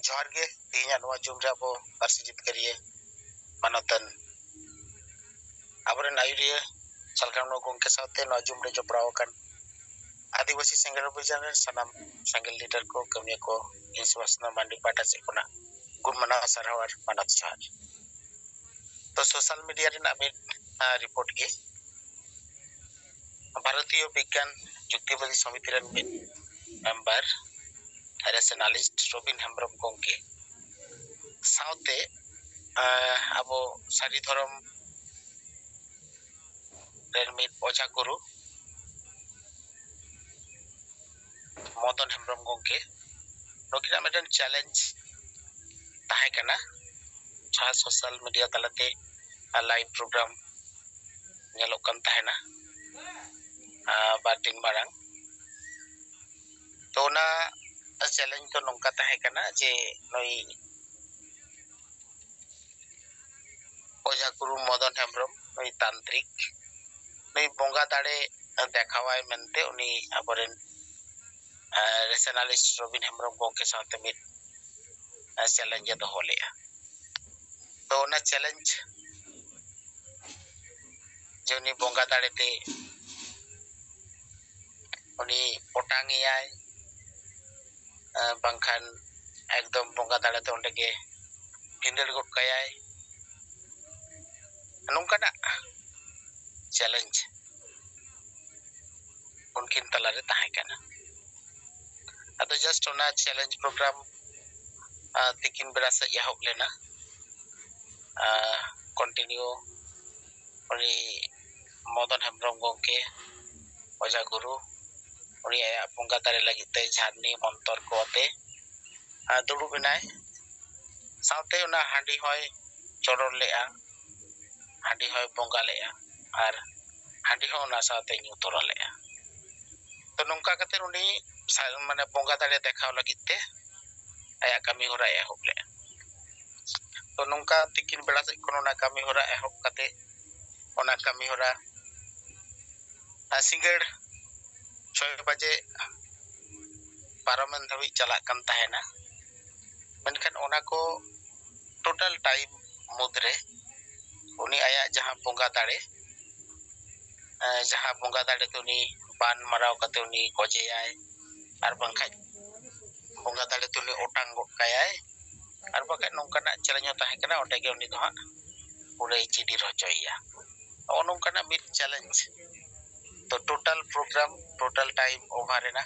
जोहार गे तेहना नोआ जुम रे अबो पार्सी जितकारिया मानतन आबरेन आयुरिया सालखामनो गोंके साथे नोआ जुम रे जपड़ाव कान आदिवासी सेंगेल अभियान रे सनाम सेंगेल लीडर को कमिया को इंसवासना मांडी पाटा से कोना गुणमना सरहावर मानत जोहार तो सोशल मीडिया रे नामे रिपोर्ट के भारतीय विज्ञान जुक्तिवादी समिति रे मेंबर रेशनलिस्ट रोबिन हेम्ब्रम गोंके साउते आबो सारी धर्म रेनमिट ओझा गुरु मदन हेम्ब्रम गोंके नोकिना मेडन चैलेंज ताहे कना जहां सोशल मीडिया तलते लाइव प्रोग्राम नेलो कन ताहेना बारदिन मारंग तो ना चैलेंज तो नोंका ताहे कना जे नई ओझा गुरु मदन हेम्ब्रम नई तांत्रिक नई बोंगा दाड़े देखावाय मेनते उनी आबरेन रेशनलिस्ट रोबिन हेम्ब्रम गोंके साथे मिट चैलेंज दोहो लेया तो ना चैलेंज जोनी बोंगा दाड़े ते उनी ओटांगियाय बंखान एकदम बोंगा दाड़े ते ओंडे के भिंदड़ गुट कायाय नोंकाना चैलेंज उनकिन तलारे ताहे कना अतो जस्ट ओना चैलेंज प्रोग्राम तिकिन बेरा से यहब लेना कंटिन्यू उनी मदन हेम्ब्रम गोंके ओझा गुरु उनी आया बोंगा दाड़े लगिते झारनी मंतर को अते दुड़ु बिनाय साउते उना हांडी होय चोरर लेआ हांडी होय बोंगा लेआ आर हांडी हो उना साउते न्यू तोरा लेआ तो नोंका कते उनी माने बोंगा दाड़े देखाव लगिते आया कमी होरा एहब ले तो नोंका तिकिन बेला से कोनो ना कमी होरा एहब कते ओना कमी होरा सिंगड़ 6 बजे पारमन धबी चला कन ताहेना मेनखान ओना को टोटल टाइम मुद्रे उनी आया जहां बोंगा दाड़े तो उनी बान मराव कते उनी गोजेयाय आर बंखाय बोंगा दाड़े तो उनी ओटांग गोट कायाय आर बखा नोंकाना चैलेंज ताहे कना ओंडे के उनी दोहा पूरे चिडी रचोया ओ नोंकाना मिट चैलेंज तो total program total time over रेना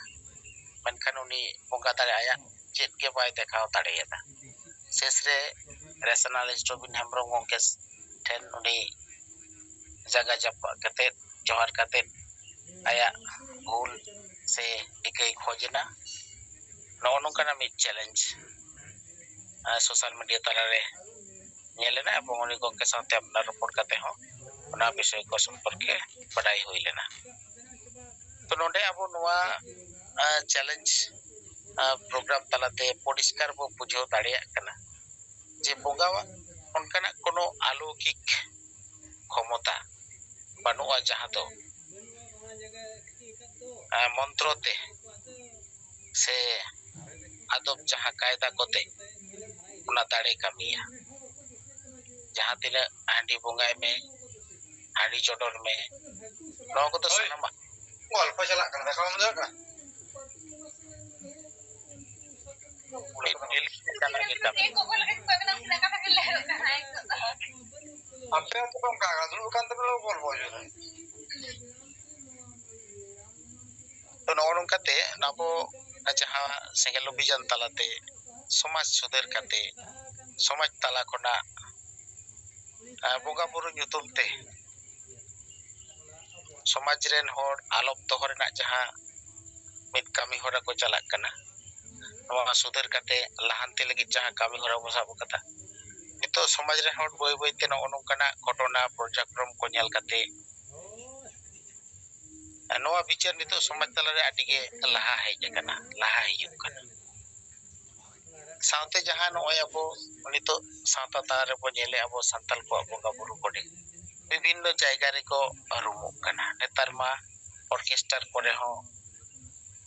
मेनखान उनी बोंगा दाड़े आया चेत के बाय देखाव ताड़ेयदा शेष रे रेशनलिस्ट रोबिन हेम्ब्रम गोंके ठेन उनी जगह जप कते जोहार कते आया भूल से इकई खोजना नो नोंकाना मिट चैलेंज सोशल मीडिया तलारे नेलेना एवं उनी गोंके साथे अपना रिपोर्ट कते हो उना विषय को संपर्के पढ़ाई हुई लेना तो नोंडे अब नोआ चैलेंज प्रोग्राम तलाते परिष्कार बो बुझाव दाड़ेया कना जे बोंगावा उनकाना कोनो अलौकिक क्षमता बानुआ जहां तो मंत्रोते से आदब जहां कायदा कोते उना दाड़े कमिया जहां तिना हांडी बोंगाय में हांडी चोडर में नो को तो सनामा गल्प चला कन देखाव मन का आपसे तो कम कागज दुकान तो लोग बोल बोल तो नोन कते नाबो जहां सेंगेल अभियान तलाते समाज सुधार कते समाज तला कोना बोंगा बुरु nyutum ते समाज रेन होड़ आलोप दोहरना जहां मित कमी होरा को चला कना नवा सुधार कते लहांती लगी जहां कमी होरा बो साब कता नितो समाज रे होड़ बोय बोय ते नो नोंकाना घटना प्रोजेक्टरम को नेल कते नवा विचार नितो समाज तला रे आटिगे लहा हेज कना लहा हिजुग कना साउते जहां नोय अबो नितो सावता तारे बो नेले अबो संताल को बोंगा बुरु कोडे विभिन्न जायगा रे को रुमुक कना नेतार मा ऑर्केस्ट्रा करे हो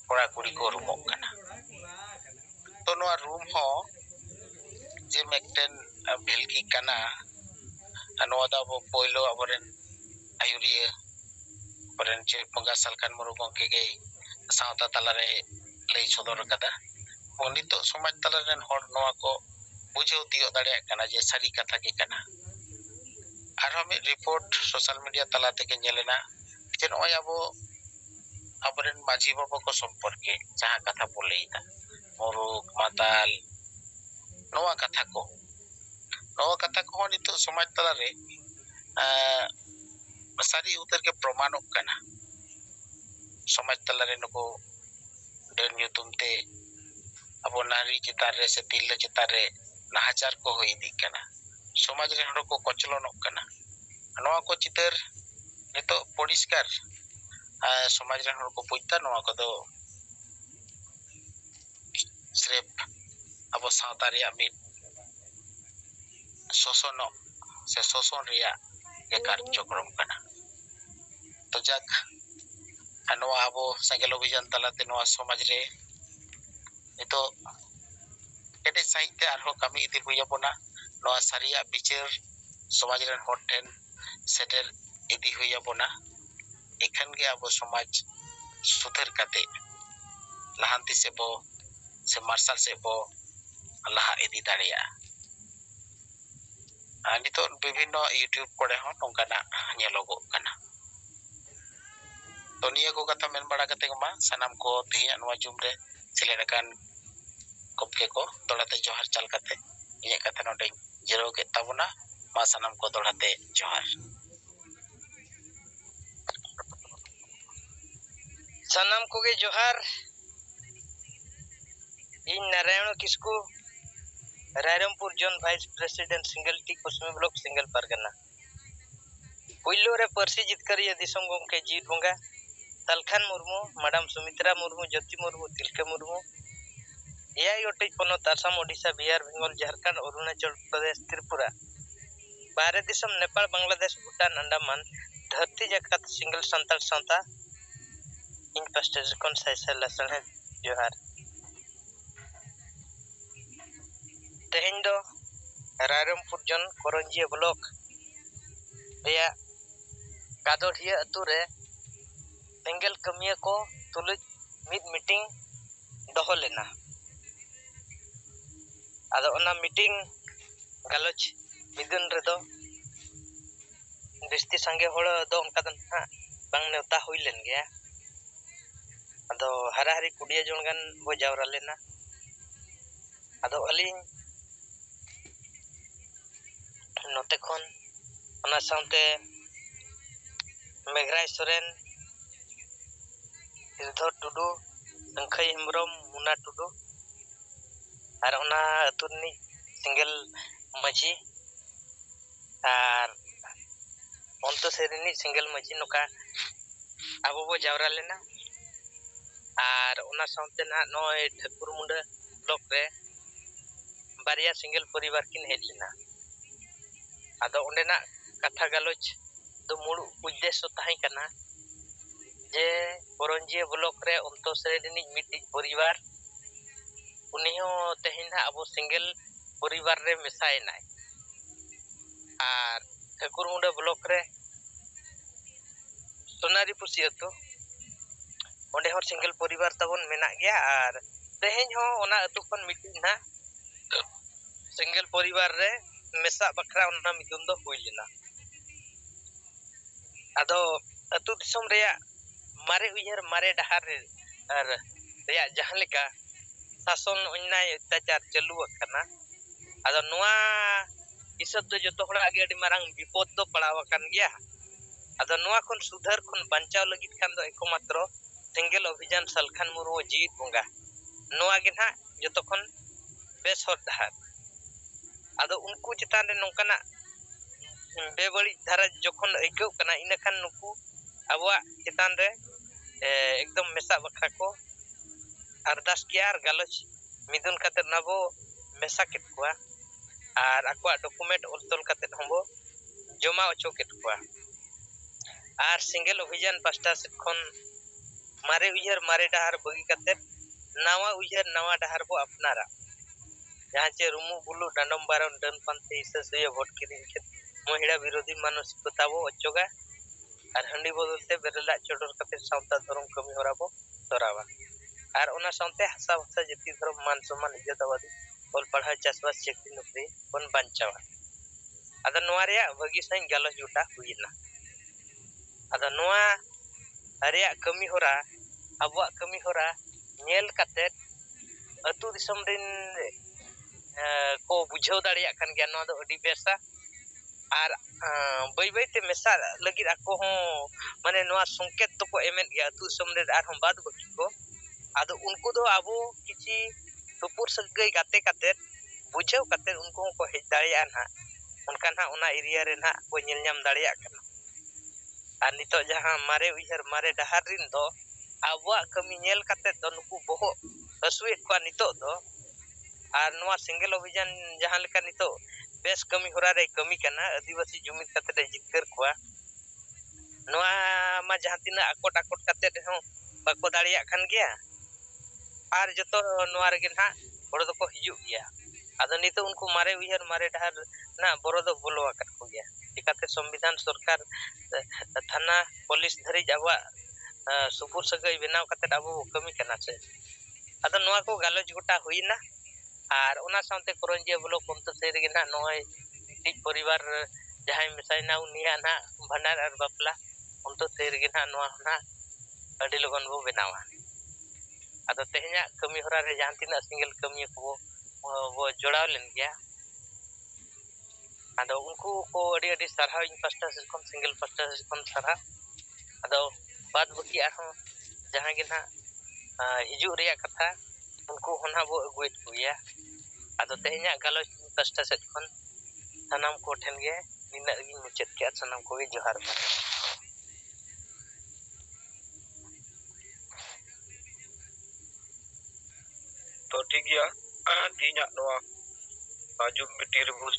कोड़ा कुड़ी को रुमुक कना तो नोआ रूम हो जे मेक्टेन भेलकी कना नवा दा abo poilo aboren ayuriya aboren che Bongga Salkhan Murmu gongke ge sawta talare lay sodor kada nito somaj talaren hor noa ko bujau tiyo dareyak kana je sari katha ge kana arhom report social media tala teke nyelena je noy abo aboren maji baba ko somporke jaha katha bo leida muruk matal noa katha ko nito somaj talare sari utar ke promanok kana somaj talare nuko den nyutum te abo nari chitare se tillo chitare nahachar ko hoy di kana somaj re hor ko kochlonok kana noa ko chitar nito poriskar somaj re hor ko puita noa ko do srep abo sawta reya mit sosono se soson reya ge karjokrom kana to jak noa abo sengel obhijan talate noa somaj re nito ete sahite arho kami idi huyabona noa saria bichar somaj ren hor ten seter idi huyabona ekhan ge abo somaj sudhar kate lahanti sebo se marsal sebo laha idi dareya nito bibhinno YouTube kore hon nongkana nyelogo kana to niya ko kata men bada kate ma sanam ko tiya noa jumre selenakan kopke ko dolate johar chal kate inya kata node jero ke tabuna ma sanam ko dolate johar sanam ko ge johar in Narayana Kisku Rairampuर zone vice president सिंगल टी Kusmi block सिंगल परगना पुइलो रे परसी जितकरिया दिसम गमके जीत बंगा तलखान मुर्मू मैडम सुमित्रा मुर्मू ज्योति मुर्मू तिलका मुर्मू एआई ओटे पनत आसाम ओडिशा बिहार बेंगल झारखंड अरुणाचल प्रदेश त्रिपुरा बारे दिसम नेपाल बांग्लादेश भूटान अंडमान धरती जाकात सिंगल संताल सावता इन पास्टर कौन साइसा लसन है जोहार तेहेन दो रायरमपुर जोन करंजिया ब्लॉक रेया कादोढ़िया अतु रे सिंगल कमिया को तुलुज मिद मीटिंग दोहो लेना आदो ओना मीटिंग गालोच मिदुन रेदो बिस्ती संगे होड़ दो उनका दन हां बांग नेवता हुई लेन गया आदो हराहरी कुडिया जोनगन बो जावरा लेना आदो अलिंग नोते खन ओना साउंते मेघराय सोरेन हिरधर टुडू संखय हेमब्रम मुना टुडू और ओना अतुरनी सिंगल मजी और onto serini single maji noka abo bo jawra lena ar ona saunte na noy Thakur Munda block re baria single poribar kin hej lena ado onde na katha galoch do mulu uddesho tahi kana je Koronjia block re onto serini miti poribar uniho tehina abo single poribar re mesai nai ar Thakur Munda block re Sonari pussy अतो ओंडे हर single परिवार तबन मेना गया और तेहेन हो ओना अतु खन meeting ना सिंगल परिवार रे मेसा बखरा ओना मिदुन दो हुई लेना आदो अतु दिसम रेया मारे उयहर मारे डहार रे और रेया जहां लेका शासन अन्याय अत्याचार चालू अकना आदो नोआ हिसाब दो जतो हड़ा आगे अडी मारंग विपद दो पड़ाव अकन गया आदो नोआ खन सुधार खन बंचाव लगित खान दो एको मात्र सिंगल अभियान सलखान मुर्मू जीत बंगा नोआ गे ना जतो खन बेस हर डहार आदो उनको चितान रे नोंकाना बेबड़ी धारा जखन अइकौ कना इना खान नुकु अबवा चितान रे एकदम मेसा बखरा को अरदास किया और गालोच मिदुन काते नबो मेसा केट कुआ और अक्वा डॉक्यूमेंट ओलतोल काते हमबो जमा ओचो केट कुआ और सिंगल अभियान पास्टा से खन मारे उयहर मारे डहार बगी काते नवा उयहर नवा डहार बो अपनारा जहाँ चे रुमु बुलु डांडम बारन डन पंथे इससे वोट किरिंग के महिला विरोधी मानसिकता बो अचोगा और हंडी बदलते बेरला चोडर कते सावता धर्म कमी होरा बो तोरावा और ओना सावते हसा भाषा जाति धर्म मान सम्मान इज्जतवादी और पढ़ा चासबास चाकरी नौकरी बन बांचावा अदा नोआ रेया भगी सही गालस जुटा हुईना अदा नोआ रेया कमी होरा अबवा कमी होरा नेल कते अतु दिसम दिन को बुझाव दाड़िया कान गया नोआ दो अडी बेसा और बई बई ते मेसा लगी आको हो माने नोआ संकेत तो को एमेन गया अतु दिसम रे आर हम बाद बकी को आदो उनको दो आबो किछि सुपुर सगई गाते काते बुझाव काते उनको को हेज दाड़िया ना उनका ना ओना एरिया रे ना को नेल नाम दाड़िया कना और नितो जहां मारे उहर मारे डहार रिन दो आबवा कमी नेल काते दो नुकु बहो हसुए को नितो दो और नोआ सिंगल अभियान जहां लेका नितो बेस कमी होरा रे कमी कना आदिवासी जुमित काते रे जिकर कोआ नोआ मा जहां तिना आकोट आकोट काते हो बाको दाड़िया खान गया और जतो नोआ रे ना बड़ दो को हिजु गया आदो नितो उनको मारे उहर मारे डहार ना बरो दो बोलो आकत को गया चिकाते संविधान सरकार थाना पुलिस धरी जावा सुपुर सगई बनाव काते आबो कमी कना से आदो नोआ को गालोज गोटा हुईना और ओना सामते करंजिया ब्लॉक कोमतो सेरगे ना नोय टिक परिवार जहां मिसाइना उनिया ना भंडार और बापला उनको सेरगे ना नोआ ना अडी लगन बो बनावा आदो तेहना कमी होरा रे जहां तिना सिंगल कमी को वो जोड़ाव लेन गया आदो उनको को अडी अडी सरहा इन पास्टा से कोन सिंगल पास्टा से कोन सरहा आदो बाद बकी आरो जहां गे ना हिजु रिया कथा उनको होना बो अगुएत कुया आदो तेहना गालोज पास्टा से कोन सनाम को ठेन गे निना गी मुचेत के सनाम को गे जोहार बा तो ठीक गया तीना नोआ आजू बिटिर बुस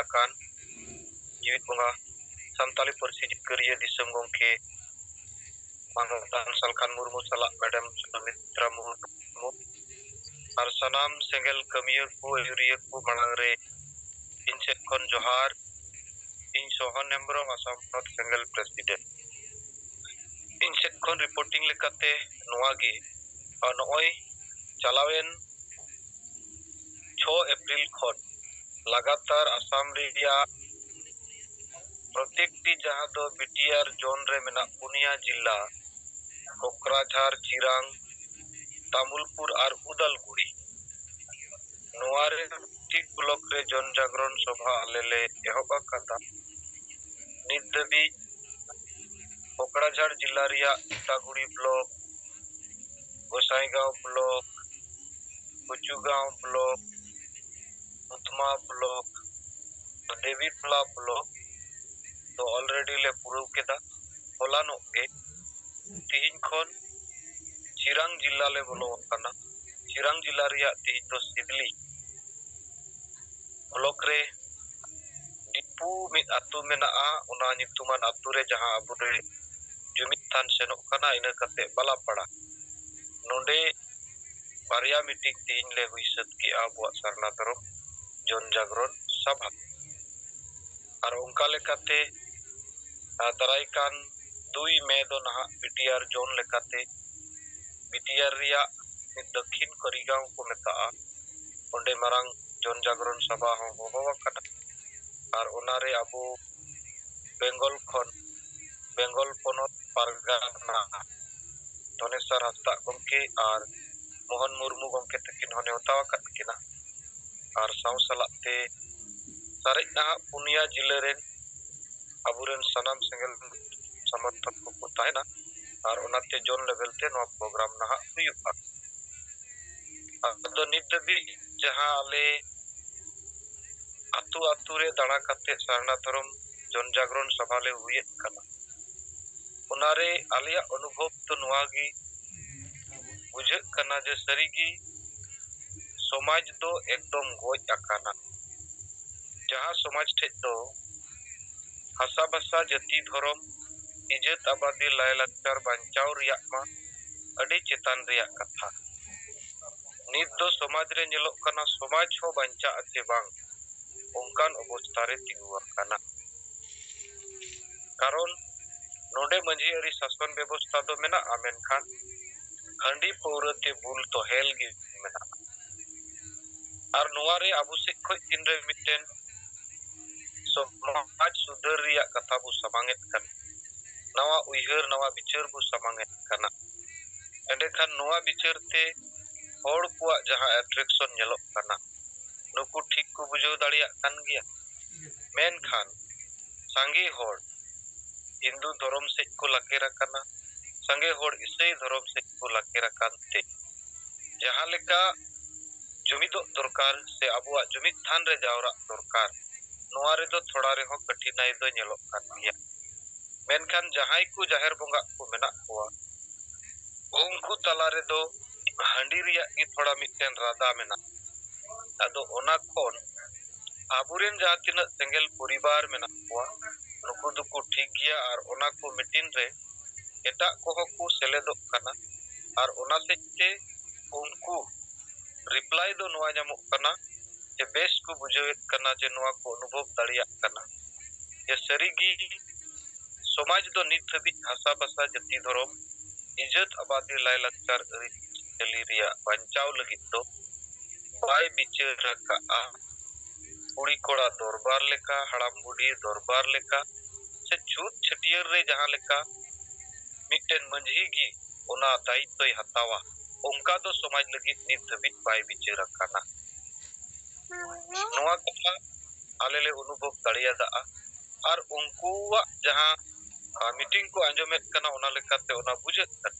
akan जीवित बंगा संताली परसी जिकरिया दिसम गंके मानवतान सालखान मुर्मू साला मैडम सुमित्रा मुर्मू और सनाम सेंगल कमियर को यूरिया को मांग रे इनसेट खन जोहार इन सोहन नंबरो आसाम नॉर्थ सेंगल प्रेसिडेंट इनसेट खन रिपोर्टिंग लेकाते नोआगी और नोय चलावेन 6 अप्रैल खन लगातार आसाम रिया प्रत्येक टी जहां दो बीटीआर जोन रे मेना पुनिया जिला कोकराझार चिरांग तामुलपुर और उदलगुड़ी नोआरे टिक ब्लॉक रे जन जागरण सभा आलेले एहबा कदा निदबी कोकराझार जिला रिया Itaguri block Gossaigaon block Kuchugaon block Utma block Devipala block तो ऑलरेडी ले पुरु केदा होलानो के तीन खन चिरांग जिला ले बोलो कना चिरांग जिला रिया तीन तो सिदली ब्लॉक रे डिपू मित अतु मेना उना नितुमान अतु रे जहां अबुरे जुमित थान सेनो कना इना कते बाला पड़ा नोंडे बारिया मीटिंग तीन ले हुई सत की आबुआ सरना दरो जन जागरण सभा और उनका लेकाते दराइकान 2 मई दो नहा बीटीआर जोन लेकाते बीटीआर रिया दक्षिण करिगांव को मेता ओंडे मारंग जन जागरण सभा हो होवा कना और ओनारे अबो बेंगल खन बेंगल पोनत पारगाना धनेश्वर हस्ता गमके और मोहन मुर्मू गमके तकिन होने होतावा कतकिना और साव सलाते सारे ना पुनिया जिले रे अबुरेन सनाम सेंगल समर्थक को ताहेना और ओनाते जोन लेवल ते नो प्रोग्राम ना हुयुआ अदो नितबी जहां आले अतु अतु रे दाड़ा कते सरना धर्म जन जागरण सभा ले हुए कना ओनारे आलिया अनुभव तो नोआगी बुझे कना जे सरीगी समाज दो एकदम गोज अकाना जहां समाज ठे दो हसा बसा जाति धर्म इज्जत आबादी लाय लाचार बांचाव रिया मा अडी चेतान रिया कथा nit do somaj re nyelok kana somaj ho bancha ase bang ongkan obostha re tingu akana karon nonde manji ari sason ব্যবস্থা do mena amen khan handi paura te bul to hel gi mena ar noa re abu se khoi tinre mitten somaj sudar riya katha bu samanget kan nawa uihar nawa bichar bu samanget kana ende khan noa bichar te hor kuwa jaha attraction nyelok kana nuku thik ku bujau dariya kan gya men khan sangi hor Hindu dhorom se ko lakera kana sange hor isai dhorom se ko lakera kante jaha leka jumidok dorkar se abuwa jumid than re jawra dorkar noa re do thoda re ho katinai do nyelok kan gya menkhan jahai ku jaher bonga ku menak kuwa ungku talare do handi riya gi thoda mitten rada menak ado ona khon aburen jaha tina sengel poribar menak kuwa nuku duku thik gya ar ona ko mitin re etak koho ku seledok kana ar ona sekte unku reply do noa nyamok kana je bes ku bujawet kana je noa ko anubhob dariyak kana je sarigi somaj do nit habit hasa basa jati dhorom ijat abadi lai lakchar ari chali riya banchaw lagit do bai bichar raka kuri kora dorbar leka haram budi dorbar leka se chut chhatiyar re jaha leka mitten manjhi gi ona daitoi hatawa onka do somaj lagit nit habit bai bichar kana noa katha alele anubhob dariyada ar unkuwa jaha meeting ko anjomet kana ona lekate ona bujat kan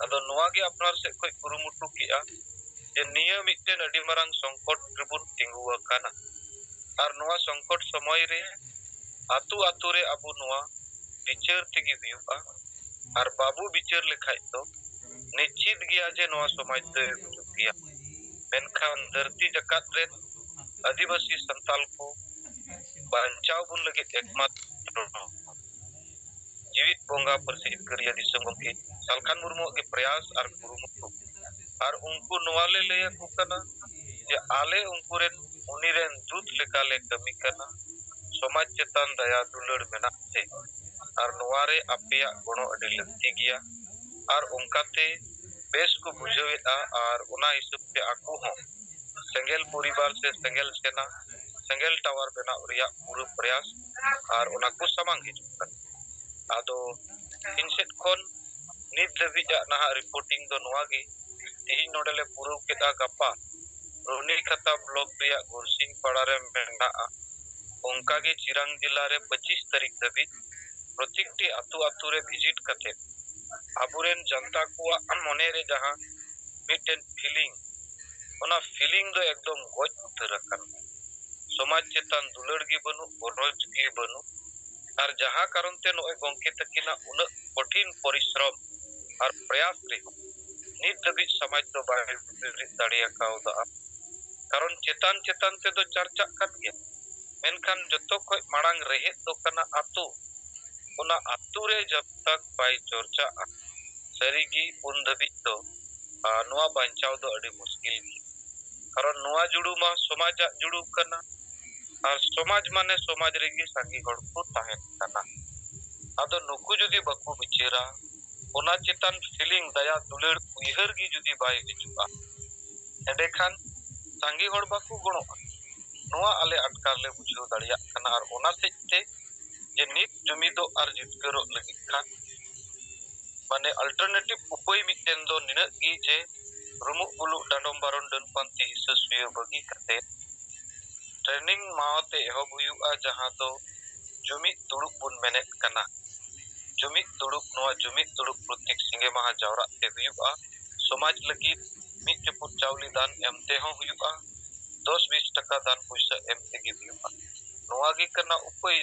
ado noa ge apnar se koi kurumutu ki'a je niya mitten adi marang songkot rebun tingu akana ar noa songkot somoy re atu atu re abu noa bichar tegi huyu'a ar babu bichar lekhai to nichit gya je noa somaj do gya menkhan dharti jakat re adivasi santal ko banchaw bun lagit ekmatro जीवित बोंगा प्रसिद्ध करिया दिसम गमके सालखान मुर्मू के प्रयास और कुरुमुटु और उनको नवाले ले को कना जे आले उनको रे उनी रे दूत लेकाले कमी कना समाज चेतन दया दुलड़ मेना से और नवारे अपिया गुणो अडी लगती गया और उनकाते बेस को बुझेवेता और उना हिसाब से आकू हो संगेल परिवार से संगेल सेना संगेल टावर बना रिया पूरा प्रयास और उना को समांग हिजुक ado inset kon nit dhabija naha reporting do noa ge tihin nodale puru keta gapa roni khata block riya gursing pada re mena onka ge chirang jilla re 25 tarik dhabi protikti atu atu re visit kate aburen janta ko mone re jaha mitten feeling ona feeling do ekdom goj utar kan somaj chetan dulad ge banu boroj ge banu আর যাহা কারণতে নয় গঙ্কে তাকিনা উন কঠিন পরিশ্রম আর প্রয়াস রে নিত দবি সমাজ তো বাইরে দাঁড়িয়ে কাউদা কারণ চেতন চেতন তে তো চর্চা কাট গিয়া মেনখান যত কই মাড়াং রহে তো কানা আতু ওনা আতু রে জব তক বাই চর্চা সরিগি উন দবি তো নোয়া বাঞ্চাও দো আডি মুশকিল গি কারণ নোয়া জুড়ু মা সমাজ জুড়ু কানা আর সমাজ মানে সমাজ রেগি সাঙ্গি হড় কো তাহেন কানা ado nuku jodi baku bichera ona chetan feeling daya duled uihar gi jodi bai hijuga ende khan sangi hor baku gono noa ale atkar le bujhau dariya kana ar ona sete je nit jumido ar jitkaro lagi khan mane alternative upai mitten do nina gi je rumuk bulu dandom baron dan panti sesuai bagi kate training maate ehob huyuga jaha do jumit duduk bun menet kana jumit duduk noa jumit duduk protik singe maha jawra te huyuga somaj lagi mit chuput chawli dan emte ho huyuga 10-20 taka dan puisa emte gi huyuga noa gi kana upai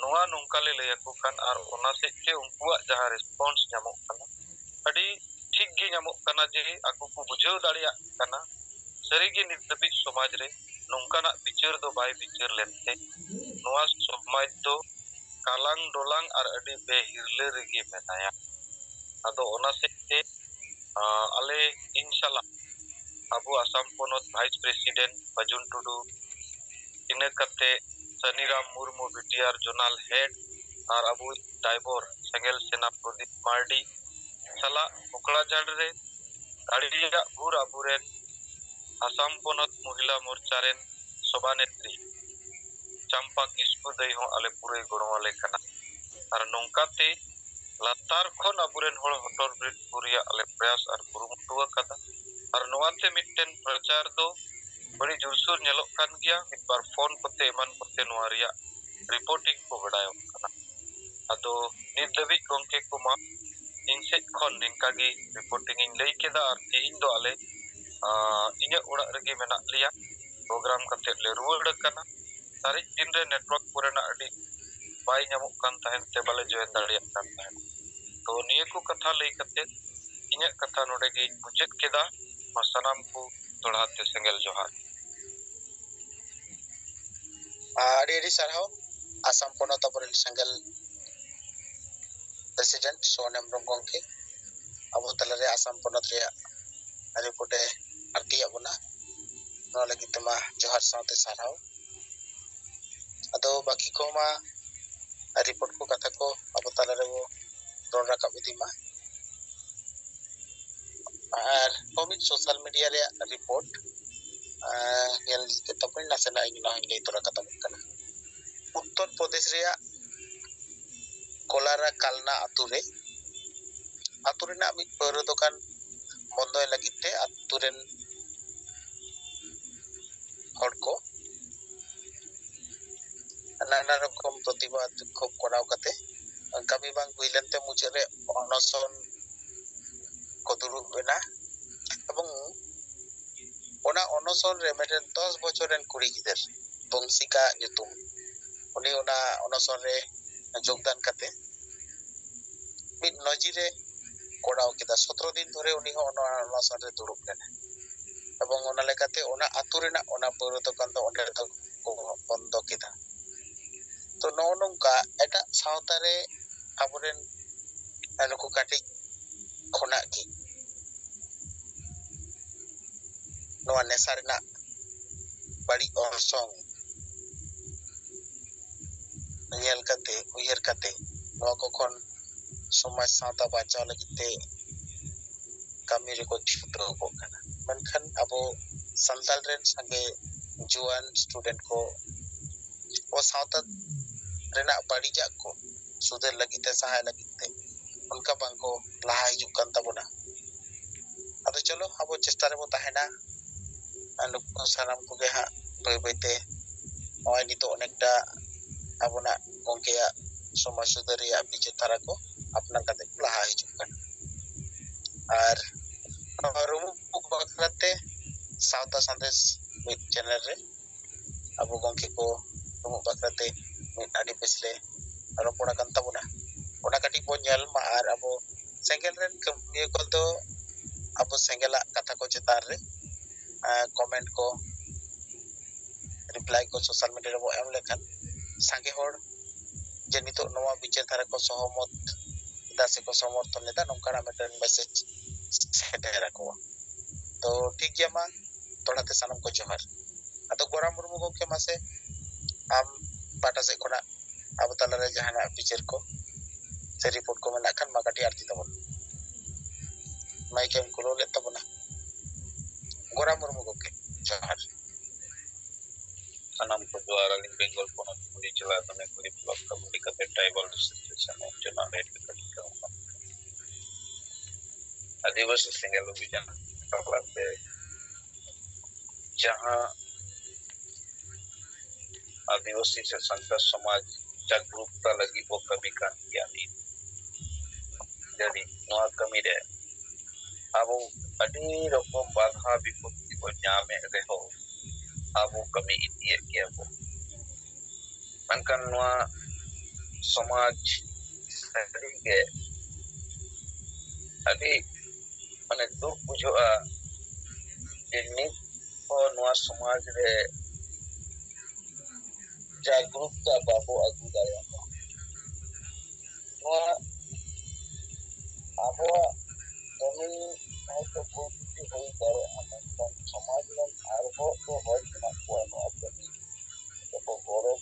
noa nungkale leyaku kan ar ona sete unkuwa jaha response nyamok kana adi ठीक gi nyamok kana je aku ku bujhau dariya kana sarigi nit dabi somaj re nungkana bichar do bai bichar lente noa somaj do kalang dolang ar adi behirle regi menaya ado ona sekte ale inshallah Abu Asam Ponot Vice President Pajun Tudu, ina kate Saniram Murmu BTR Zonal Head ar Abu Daibor Sengel Sena Pradip Mardi Sala Ukla Jadre Gadiya Bur Aburen Asam Ponot Mohila Morcharen Sobanetri Champa Kisku Dei Hon Ale Pure Gorowale Kana ar nongkate latar khon aburen hol hotor brit puria ale prayas ar kurumutu akada ar noante mitten prachar do bari jursur nyelok kan gya mitbar phone kote eman kote noaria reporting ko badayo kana ado nit dabi gongke ko ma inset khon ningkagi reporting in lei keda ar tihin do ale inya orak regi menak liya program kate le ruwad kana tarik din re network purena adi bai nyamuk kan tahen te bale join dariyak kan tahen to niya ko katha lei kate inya katha node gi muchet keda masanam ko todhate sengel johar adi sarhau Asam Ponot Aborel Sengel President Sonem Rongongke Abu Talare Asam Ponot Ria report arti abuna no lagi tema johar saute sarhau ado baki ko ma report ko katha ko abu talare bo ron rakab idima ar komit social media re report ngel tapin nasena ina ngai tora kata kana Uttar Pradesh rea Kolara Kalna ature na mit paro dokan bondoy lagite aturen hor ko nana rokom protibad ko koraw kate kami bang builante mujere onoson ko durug bena এবং ona onoson re meten 10 bochoren kuri gider bongshika nyutum uni ona onoson re jogdan kate mit nojire koraw kida 17 din dhore uni ho ona onoson re durug lena এবং ona lekate ona aturena ona poro dokan do onde do bondo kida to nonongka eta sautare aburen anuku kati khona ki noa nesarna bari orsong nyel kate uyer kate noa ko kon somaj sauta bachao lagite kami reko chuto ko kana menkhan abo santal ren sange juan student ko o sauta rena bari jak ko suder lagite sahay lagite unka bangko laha hijuk kan tabona ado chalo abo chesta rebo tahena aluk sanam ko ge ha bai bai te oi nito onekta abona gongke ya somaj sudariya bichara ko apnar kate laha hijuk kan ar rumu bakrate sauta sandes mit channel re abo gongke ko rumu bakrate mit adi pesle ropona kan tabona ona kati bo nyal ma ar abo sengel ren kamiye ko do abo sengela katha ko chetar re comment ko reply ko social media re bo em lekhan sange hor je nito noa bichar thara ko sohomot da se ko समर्थन leda nongkana meten message share ko to thik gya ma todate sanam ko johar ado goram murmu gomke mase am pata se kona abu talare jahana bichar ko se report ko mena kan magati arti tabon mic em kulo le tabona goram murmu gomke johar sanam ko juara ling Bengal Ponot Puri Jila Tane Puri Blok Kabudi Kate Tribal Association of Jona Red Katika Adivasi single अभियान पे जहां आदिवासी से संघर्ष समाज जागरूकता लगी वो कमी का किया नहीं jadi noa kami de abo adi rokom baha bipukti ko nyame reho abo kami itie kia bo mankan noa samaj ke adi mane duk bujoa ini ko noa samaj re jagrukta babo agu daya noa abo kami hojto bhuti hoi dare'a menkhan samaj ren arho to hor menak kowa noa kami ko gorob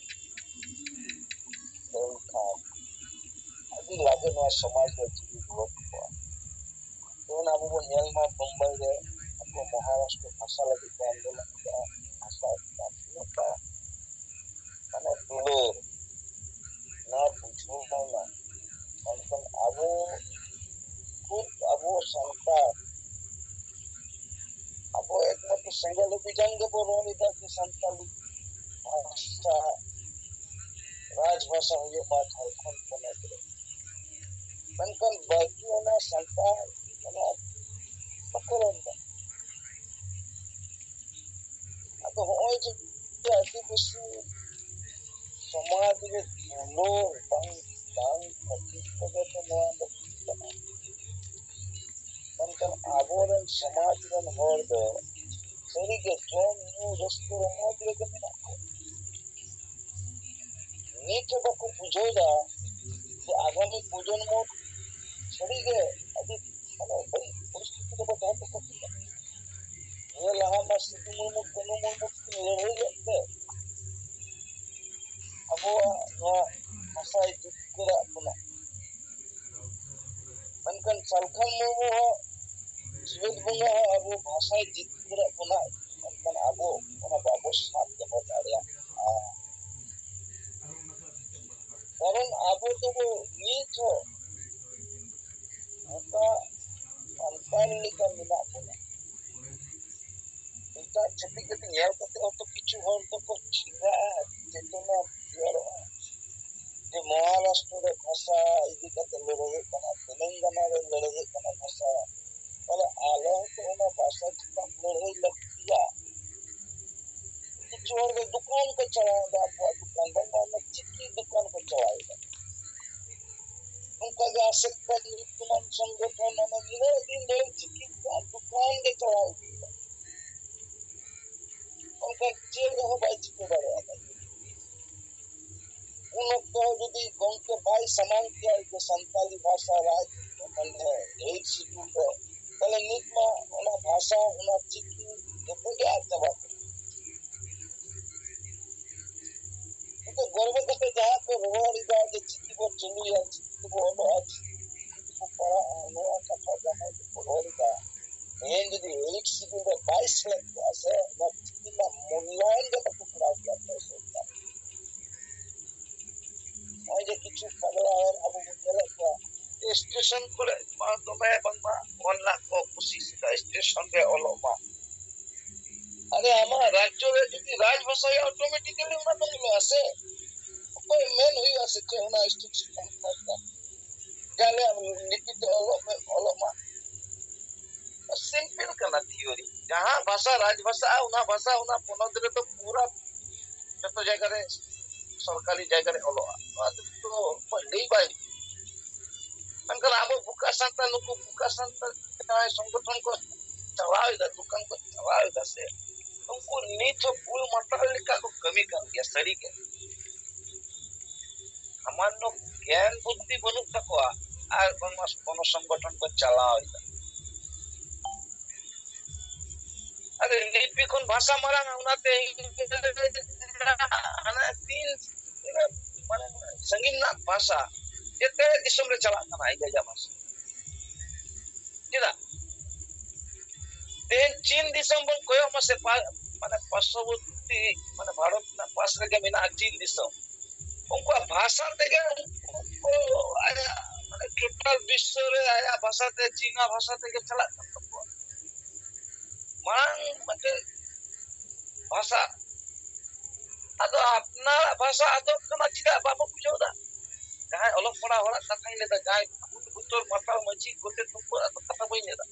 lenkhan adi lage noa samaj re jiwi ruwat kowa temen abu bon nyel ma Bombay re ako Maharashtra bhasha lagit ko andolon keda bhasha tinota mane dulor na bujhau na menkhan abu santal abo ekmaत्र single abhijan ge bo ron ida ki santali bhasha rajbhasha huye ba Jharkhand ponat re menkhan baki ona santal mana pakoron da ado hoy je adibasi samaj re dulor bang khatir kaga to noa do kana menkhan aboren samaj ren hor do sarige jom nu rasto moj rege menak ko nit bako bujhoda je agami projonmo sarige adi mane bai poristiti ko jaha to katika ye laha ma siddhu murmu kanu murmu ki ladhai lette abo noa bhasha jitkara buna menkhan Salkhan Murmu ho Jibet Bunga ho abo bhasha jitkara buna menkhan abo ona babo sab doho dareya karon abo to bo nit ho ota santal leka menak buna eta chhatik jati nyel kate to kichu hor doko chhiga'a chetona teyarog'a je Maharashtra re bhasha idi kate ladhai kana Telangana re ladhai kana bhasha tale ale to ona bhasha chetan ladhai laktiya kichu hor dukan ko chalaeda abuwag dukan bangma chiki dukan ko chalaeda unka ge asekta nyutuman sangothon ana nina din dhore chiki dukan ge chalaeda unka chel ho bai chike dare'a उन तो यदि गंके by समान किया के संताली भाषा राज मने एक सिटू पे तले नित मा ओना भाषा ओना चिकी जते के आज जवाब तो गर्व कते जहां को रोवारी जा जे चिकी को चलू या चिकी को ono आज को para ono कथा जहां को रोवारी जा एन यदि एक सिटू पे 22 लाख আছে না চিকি না মূল্যায়ন কত পুরা কিয়া सोचता ওই যে কিছু পাগলা আর আবু মুতালা স্টেশন করে মা দমে বাংমা ওয়ালা কো খুশি সিটা স্টেশন রে অলমা আরে আমার রাজ্য রে যদি রাজভাষা অটোমেটিক্যালি ওনা তো আছে ওই মেন হই আছে যে ওনা স্টেশন করতা গেলে লিখিত অলমা सिंपल करना थ्योरी जहां भाषा राजभाषा ओना भाषा ओना पोनद रे तो पूरा जतो जगह रे सरकारी जगह रे ओलोआ तो लई बाई अंकल आबो बुका संता नुकु बुका संता संगठन को चलावेदा दुकान को चलावेदा से उनको नीच पुल मटल लिका को कमी कर दिया सरी के हमानो ज्ञान बुद्धि बनु तकवा আর কোনো সংগঠন को चलावेदा अरे लिपि कोन भाषा मारा उनाते ana tin माने संगीन ना भाषा जेते दिसम रे चला kana ai jaja भाषा tidak den chin disam bon koyo mase mane pasobuti mane bharat na pas rege mena chin disam unko bhasha tege unko aya mane total biswa re aya bhasha te china bhasha tege chala mang mate bhasha ado apnar bhasha ado kana chida baba bujhoda gahay olok pada horak kathain leda gahay butor matal maji gote tuku kata bain leda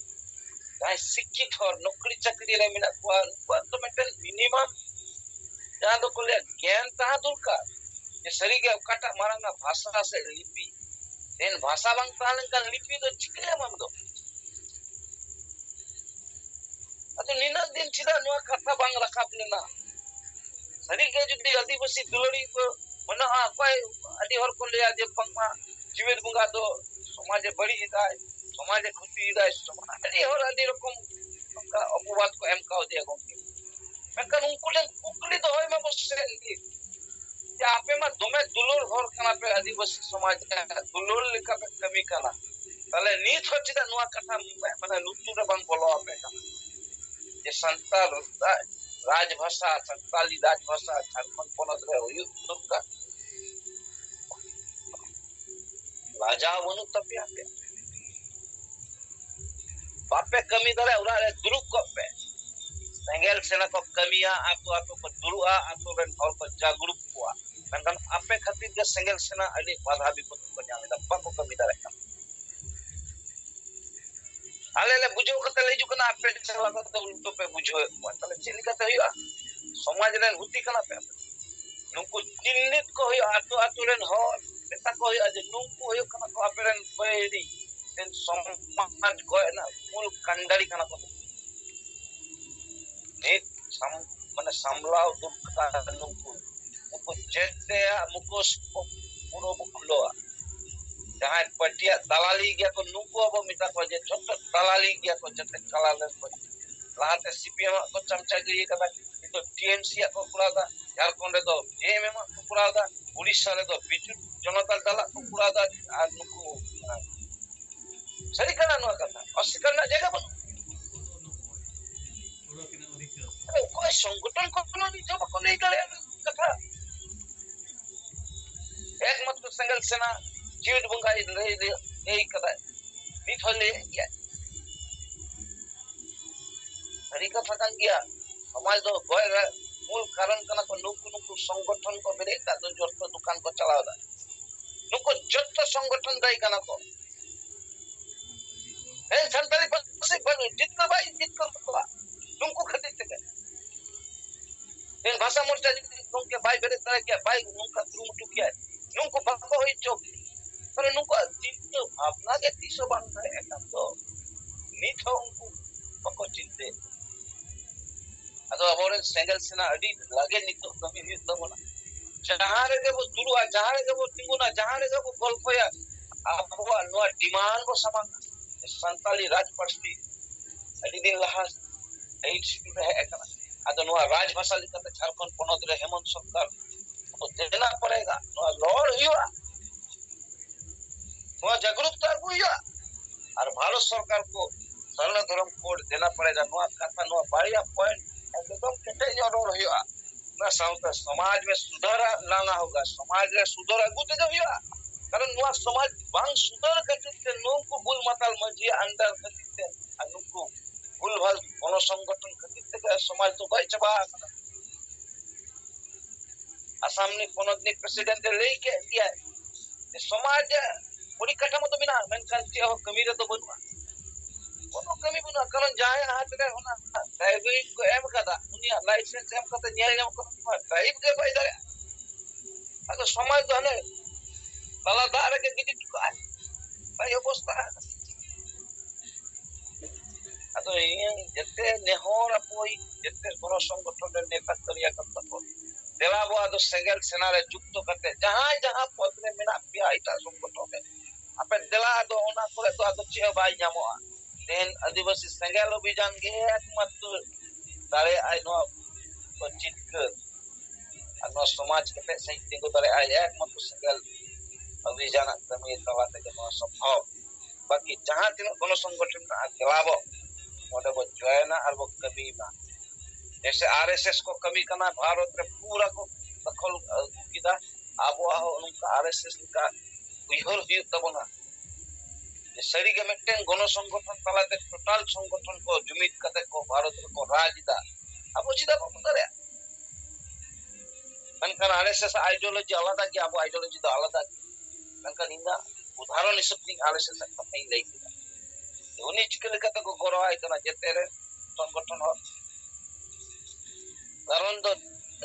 gahay शिक्षित hor nokri chakri re menak kuwa to meten minimum jahan do kole gyan taha durkar je sari ge okata maranga bhasha se lipi den bhasha bang tahan kan lipi do chikaya mam do ato nina din chida noa katha bang rakap lena sari ge jodi adibasi dulori ko mana apai adi hor ko le ade bangma jiwet bunga do समाज बड़ी हिदाय समाज खुशी दा समाज अड़ी और अड़ी रकम का अपवाद को एम का दिया गो मेकन उनको len कुकली तो होय में बस या आपे में दोमे दुलुर हर कना पे आदिवासी समाज दुलुर लेका पे कमी कना ताले नीत हो चिदा नुआ कथा माने लुतु रे बांग बोलो आपे कना जे संताल राजभाषा संताली राजभाषा झारखंड पोनत रे हुयु तुका राजा वनु तपिया पे बापे कमी दरे उरा रे दुरुक को पे सेंगेल सेना को कमिया आतो आतो को दुरुआ आतो रेन हर को जागरूक हुआ मेनखान आपे खातिर के सेंगेल सेना अड़ी बाधा विपत्ति को जामे दा बाको कमी दरे आले ले बुझो कते ले जुकना आपे चला कते उल्टो पे बुझो तले चली कते हुआ समाज रेन हुती कना पे नुको चिन्हित को हुआ आतो आतो रेन हर बेटा को हुआ जे नुको हुआ कना को आपे रेन बेडी den समाज को ना मूल कंडरी कना को एक माने सामलाव दुखा नुको मुको जेते मुकोस पुरो बुलो जहां पटिया दलाली गया को नुको अब मिटा को जे छोट दलाली गया को जते कलाले को लाते सीपीएम को चमचागिरी कदा तो टीएमसी को कुरादा झारखंड रे तो जेएमएम को कुरादा उड़ीसा रे तो बिजु जनता दल को कुरादा आ नुको सही करना नुआ कथा अस्वीकार ना जगह बनो कोई संगठन को नहीं जब को नहीं करे कथा एक मत तो संगल सेना जीवित बंगाई ले यही कथा नित होले या हरी कथा kan गया समाज दो गोय मूल कारण कना को नुकु संगठन को बेरे ता तो जोत दुकान को चलावदा नुकु जत्त संगठन दाई कना को ए संताली पसे बन जितना भाई जितना तो नुकु खते ते इन भाषा मोर्चा नुके भाई बेरे तरह के भाई नुका तुम किया नुकु बको होई चोक पर नुको चिंता भावना के तीसो बन है एकदम तो नीथो उनको बको चिंते अदो अबोरे सेंगल सेना अडी लागे नितो कमी हुई तो बना जहां रे के वो दुरुआ जहां रे के वो तिंगुना जहां रे के वो गोल्फया आपवा नो डिमांड को समान संताली राजपक्षी अडी दिन लहा 8 में है एकना अदो नो राजभाषा लिखते झारखंड पोनत रे हेमंत सरकार तो देना पड़ेगा नो लॉर्ड हुआ नो जागरूकता हुआ और भारत सरकार को सर्व धर्म कोड देना पड़ेगा नो कथा नो बढ़िया पॉइंट एकदम केटे जोर हुआ ना समाज में सुधार लाना होगा समाज में सुधार गुते जब हुआ कारण नो समाज बांग सुधार करते नो को बुल माताल मजी अंदर करते अनुको बुल भाल कोनो संगठन करते समाज तो भाई चबा असम ने कोनोदनी प्रेसिडेंट लेके दिया समाज बड़ी कथा मत बिना मेनखान चे हो कमी रे तो बनुआ कोनो कमी बनुआ कारण जाए हाथ रे होना ड्राइविंग को एम कदा उनिया लाइसेंस एम कते न्याय एम को ड्राइव के भाई दरे अगर समाज तो हने बालादार के गिटी चुका है भाई अवस्था अतो ये जते नेहोर अपोई जते कोनो संगठन नेता करिया करता को देलाबो आदो सेंगल सेना रे जुक्त करते जहां पद रे मेना पिया इटा संगठन में आपे देला दो ओना करे तो आदो चे भाई जामोआ देन आदिवासी सेंगल अभियान के एकमात्र दारे आई नो चितक अनो समाज के पे सही तिंगो दारे आई एकमात्र सेंगल अभियान कमी तवाते के नो संभव बाकी जहां तीन कोनो संगठन का देलाबो मोटे को जॉइन और वो कभी ना जैसे आरएसएस को कमी करना भारत में पूरा को दखल किया आबो आहो उनका आरएसएस का उइहर हुई तबना सरी के मिटन गण संगठन तलाते टोटल संगठन को जुमित कते को भारत को राजदा अब चिदा को करे मनकन आरएसएस आइडियोलॉजी आलादा कि अब आइडियोलॉजी तो आलादा मनकन इना उदाहरण हिसाब आरएसएस का नहीं लेकिन उनी चिकल कते को गरो आय तना जेते रे संगठन हो कारण तो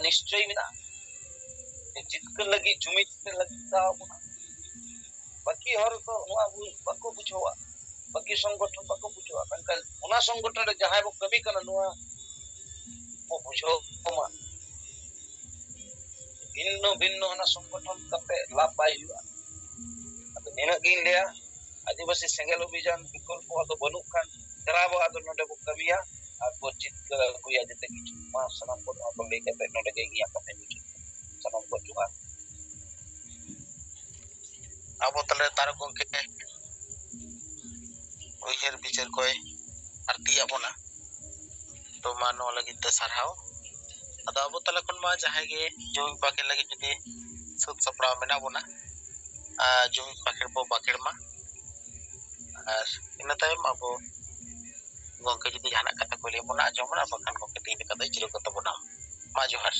निश्चय मिना जितक लगी जुमित लगी ता बाकी हर तो नुआ बाको बुझवा बाकी संगठन बाको बुझवा मनकन उना संगठन रे जहां वो कमी कना नुआ वो बुझो मा भिन्न भिन्न ना संगठन कते लाभ पाई हुआ अब निना गिन लिया आदिवासी सेंगेल अभियान विकल्प आदो बनुक खान जराबो आदो नोडे बो कमिया और बो चित गुया जते किछु मा सनम को नो को लेके ते नोडे गे गिया कते मिछु सनम को जुहा अब तले तार गंके उइहर बिचार कोय आरती आबोना तो मा नो लगी ते सरहाव अदो अब तले खन मा जहाय गे जुमी पाके लगी जुदी सुत सपड़ा मेना बोना जुमी पाके बो बाकेर मा और इन तायम अब गंके जुदी जहाना कथा को ले बोना जमना बखान गंके तीन कथा चिरो कथा बोना मा जोहार